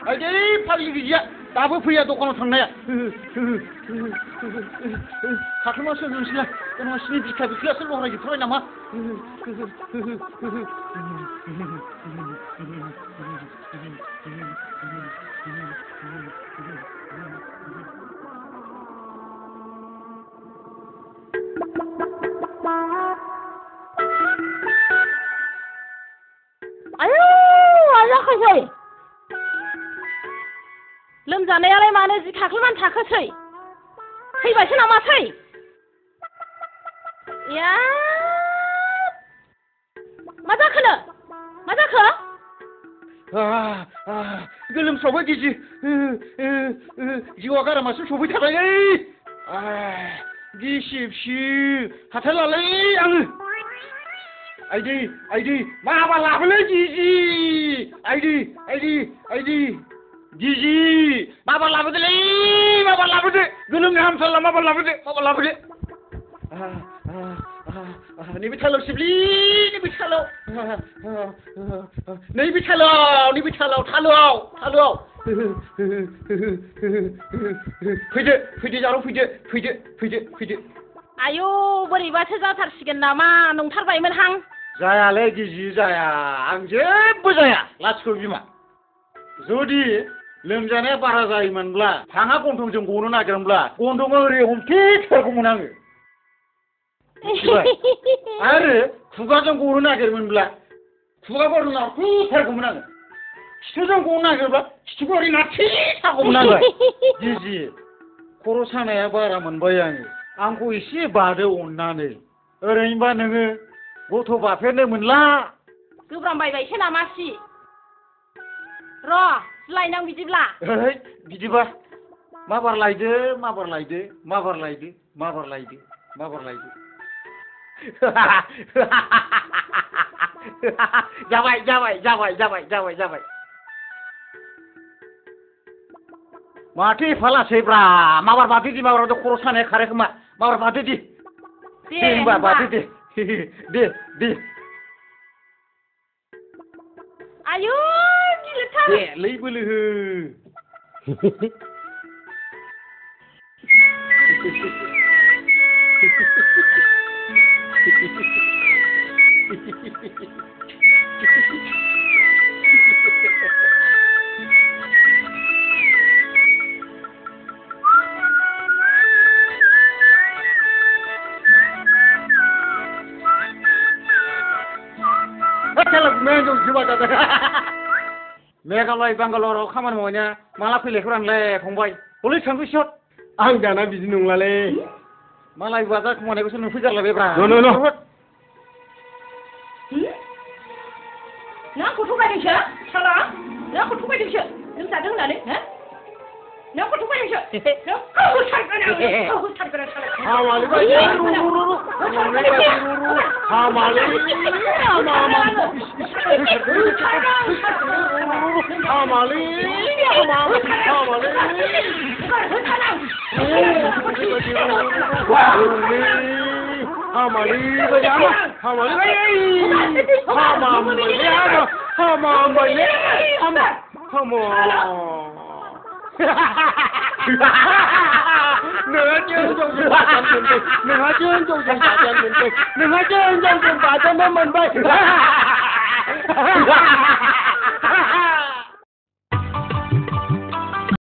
아이고 팔리 기지야 나부 부야 도코노 상나야 가끔만 써주실래 그놈아 신이 비카 비카 쓸로 하라기 들어야 나마 아유 아야खै लोमजानायालाय मानो जि खाख्लुमान थाखोसै थैबायसो नामासै या मा जाखोनो मा जाखो गोलोमस्रावबाय गिजि जिउआ गारामासिम सफैथारबाय गिसिबसि हाथारलालै आङो आइदै माबा लाबोलै गिजि आइदै गिजि माबा लाबोदोलै माबा लाबोदो गोलोमनो हामथारला माबा लाबोदो नैबे थालाव सिबलि नैबे थालाव थालोआव फैदो जारौ फैदो आयौ बोरैबासो जाथारसिगोन नामा नंथारबायमोनहां जायालै गिजि जाया आं जेबो जाया लाथिख' बिमा जुदि लोमजानाया बारा जायोमोनब्ला थाङा गन्थंजों गनो नागिरदोंब्ला गन्थंआ ओरै हमथेथारगौमोन आङो आरो खुगाजों गनो नागिरमोनब्ला खुगाखौ ओरै नारथेथारगौमोन आङो खिथुजों गनो नागिरब्ला खिथुखौ ओरै नारथेथारगौमोन आङो गिजि खर' सानाया बारा मोनबाय आंखौ एसे बादो अननानै ओरैनोबा नोङो गथ' बाफेरनो मोनला गोब्रामबायबायसो नामासि र' लायनां बिदिब्ला बिदिबा माबार लायदो जाबाय माथो एफा लासैब्रा माबार बादोदि माबार खर' सानाया खारो खोमा माबार बादोदि दे होनबा बादो दे आयु गिलिरथार देलै बोलोहो मेघालय बांगालराव खामानि मावनाया माला फैलायखौ आंलाय फंबाय हलै थांखु सिहर आं दाना बिदि नंलालै मालाय बाजार खमायनायखौसो नुफैगारलायबायब्रा न' नों आंखौ थगायदोंसो साला नों आंखौ थगायदोंसो लोमजादों होननानै नों आंखौ थगायदोंसो नोंहा जों बाजानो मोनबाय